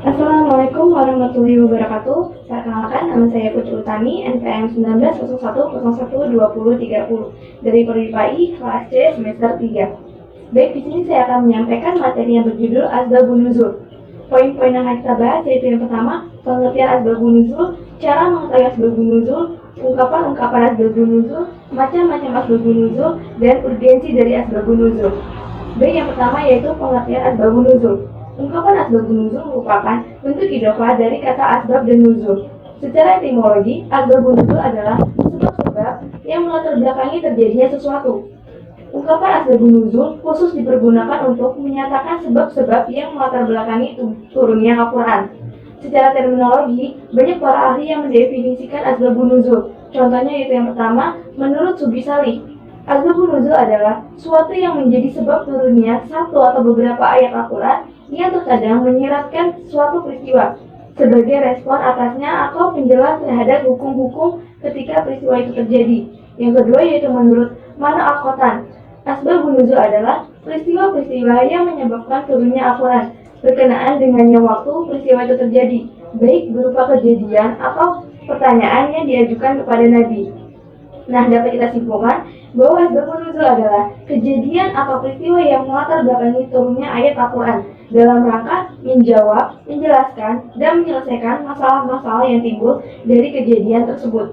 Assalamualaikum warahmatullahi wabarakatuh. Perkenalkan, nama saya Putri Utami, NPM 1901012030 dari Perwipai kelas C semester 3. Baik, di sini saya akan menyampaikan materi yang berjudul Asbabun Nuzul. Poin-poin yang akan kita bahas yaitu yang pertama, pengertian Asbabun Nuzul, cara mengetahui Asbabun Nuzul, ungkapan-ungkapan Asbabun Nuzul, macam-macam Asbabun Nuzul, dan urgensi dari Asbabun Nuzul. Baik, yang pertama yaitu pengertian Asbabun Nuzul. Ungkapan Asbabun Nuzul merupakan bentuk idhofah dari kata asbab dan nuzul. Secara etimologi, Asbabun Nuzul adalah sebab-sebab yang melatar belakangi terjadinya sesuatu. Ungkapan Asbabun Nuzul khusus dipergunakan untuk menyatakan sebab-sebab yang melatar belakangi turunnya Al-Quran. Secara terminologi, banyak para ahli yang mendefinisikan Asbabun Nuzul. Contohnya yaitu yang pertama, menurut Subki Salih, Asbabun Nuzul adalah suatu yang menjadi sebab turunnya satu atau beberapa ayat Al-Quran yang terkadang menyiratkan suatu peristiwa sebagai respon atasnya atau penjelas terhadap hukum-hukum ketika peristiwa itu terjadi. Yang kedua yaitu menurut Mana Al-Qotan, Asbabun Nuzul adalah peristiwa-peristiwa yang menyebabkan turunnya Al-Quran berkenaan dengannya waktu peristiwa itu terjadi, baik berupa kejadian atau pertanyaan yang diajukan kepada Nabi. Nah, dapat kita simpulkan bahwa Asbabun Nuzul adalah kejadian atau peristiwa yang melatar belakangi turunnya ayat Al-Quran dalam rangka menjawab, menjelaskan, dan menyelesaikan masalah-masalah yang timbul dari kejadian tersebut.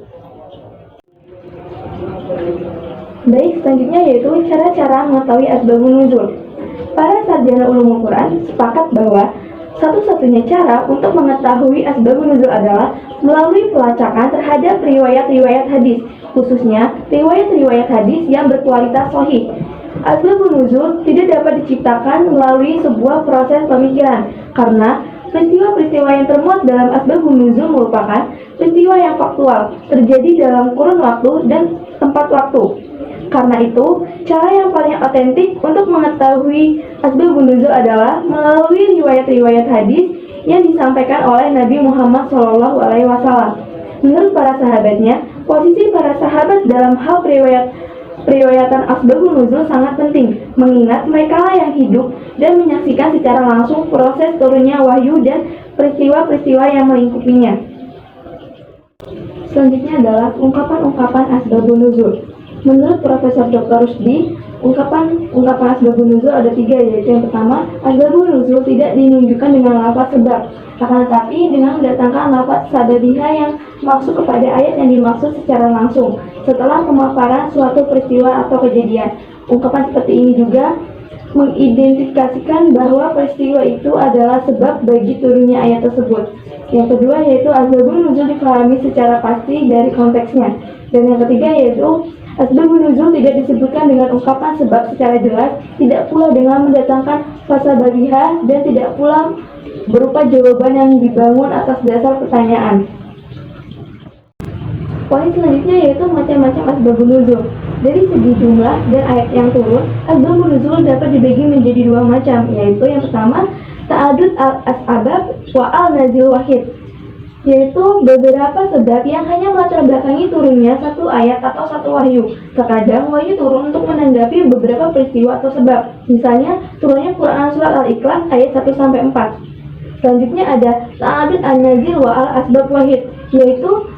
Baik, selanjutnya yaitu cara-cara mengetahui Asbabun Nuzul. Para sarjana ulumul Quran sepakat bahwa satu-satunya cara untuk mengetahui Asbabun Nuzul adalah melalui pelacakan terhadap riwayat-riwayat hadis, khususnya riwayat-riwayat hadis yang berkualitas sahih. Asbabun Nuzul tidak dapat diciptakan melalui sebuah proses pemikiran, karena peristiwa-peristiwa yang termuat dalam Asbabun Nuzul merupakan peristiwa yang faktual, terjadi dalam kurun waktu dan tempat waktu. Karena itu, cara yang paling otentik untuk mengetahui Asbabun Nuzul adalah melalui riwayat-riwayat hadis yang disampaikan oleh Nabi Muhammad SAW. Menurut para sahabatnya, posisi para sahabat dalam hal periwayatan Asbabun Nuzul sangat penting, mengingat mereka lah yang hidup dan menyaksikan secara langsung proses turunnya wahyu dan peristiwa-peristiwa yang melingkupinya. Selanjutnya adalah ungkapan-ungkapan Asbabun Nuzul. Menurut Profesor Dr. Rusdi, ungkapan Asbabun Nuzul ada 3, yaitu yang pertama, Asbabun Nuzul tidak dinunjukkan dengan lafaz sebab, akan tetapi dengan mendatangkan lafaz sababiyah yang masuk kepada ayat yang dimaksud secara langsung, setelah pemaparan suatu peristiwa atau kejadian. Ungkapan seperti ini juga mengidentifikasikan bahwa peristiwa itu adalah sebab bagi turunnya ayat tersebut. Yang kedua yaitu Asbabun Nuzul dipahami secara pasti dari konteksnya. Dan yang ketiga yaitu Asbabun Nuzul tidak disebutkan dengan ungkapan sebab secara jelas, tidak pula dengan mendatangkan fasababihah, dan tidak pula berupa jawaban yang dibangun atas dasar pertanyaan. Poin selanjutnya yaitu macam-macam Asbabun Nuzul. Dari segi jumlah dan ayat yang turun, Asbabun Nuzul dapat dibagi menjadi 2 macam, yaitu yang pertama, Ta'adud al-asbab wa al-nazil wahid, yaitu beberapa sebab yang hanya melatar belakangi turunnya satu ayat atau satu wahyu. Terkadang wahyu turun untuk menanggapi beberapa peristiwa atau sebab. Misalnya, turunnya Quran surat Al-Ikhlas ayat 1-4. Selanjutnya ada Ta'adud an-nazil wa al-asbab wahid, yaitu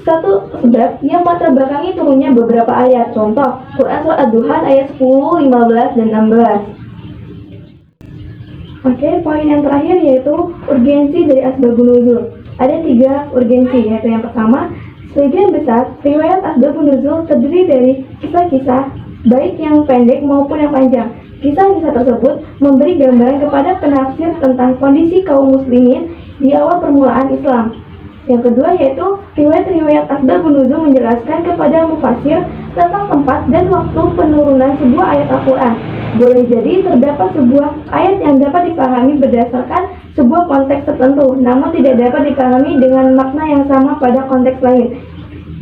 satu sebab yang melatar belakangi turunnya beberapa ayat. Contoh, Quran surat Ad-Duhan ayat 10, 15, dan 16. Oke, poin yang terakhir yaitu urgensi dari Asbabun Nuzul. Ada 3 urgensi, yaitu yang pertama, sebagian besar riwayat Asbabun Nuzul terdiri dari kisah-kisah, baik yang pendek maupun yang panjang. Kisah-kisah tersebut memberi gambaran kepada penafsir tentang kondisi kaum muslimin di awal permulaan Islam. Yang kedua yaitu riwayat-riwayat Asbabun Nuzul menjelaskan kepada mufasir tentang tempat dan waktu penurunan sebuah ayat Al-Quran. Boleh jadi terdapat sebuah ayat yang dapat dipahami berdasarkan sebuah konteks tertentu, namun tidak dapat dipahami dengan makna yang sama pada konteks lain.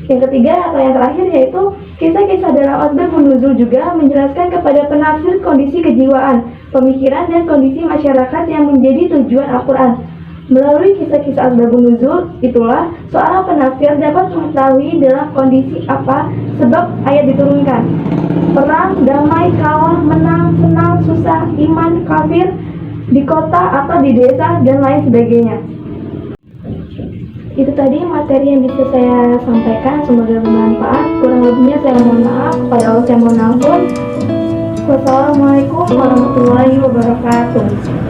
Yang ketiga atau yang terakhir yaitu kisah-kisah dalam Asbabun Nuzul juga menjelaskan kepada penafsir kondisi kejiwaan, pemikiran, dan kondisi masyarakat yang menjadi tujuan Al-Quran. Melalui kisah-kisah Asbabun Nuzul, itulah seorang penafsir dapat mengetahui dalam kondisi apa sebab ayat diturunkan. Perang, damai, kalah, menang, senang, susah, iman, kafir, di kota atau di desa, dan lain sebagainya. Itu tadi materi yang bisa saya sampaikan, semoga bermanfaat. Kurang lebihnya saya mohon maaf, kepada Allah saya mohon ampun. Wassalamualaikum warahmatullahi wabarakatuh.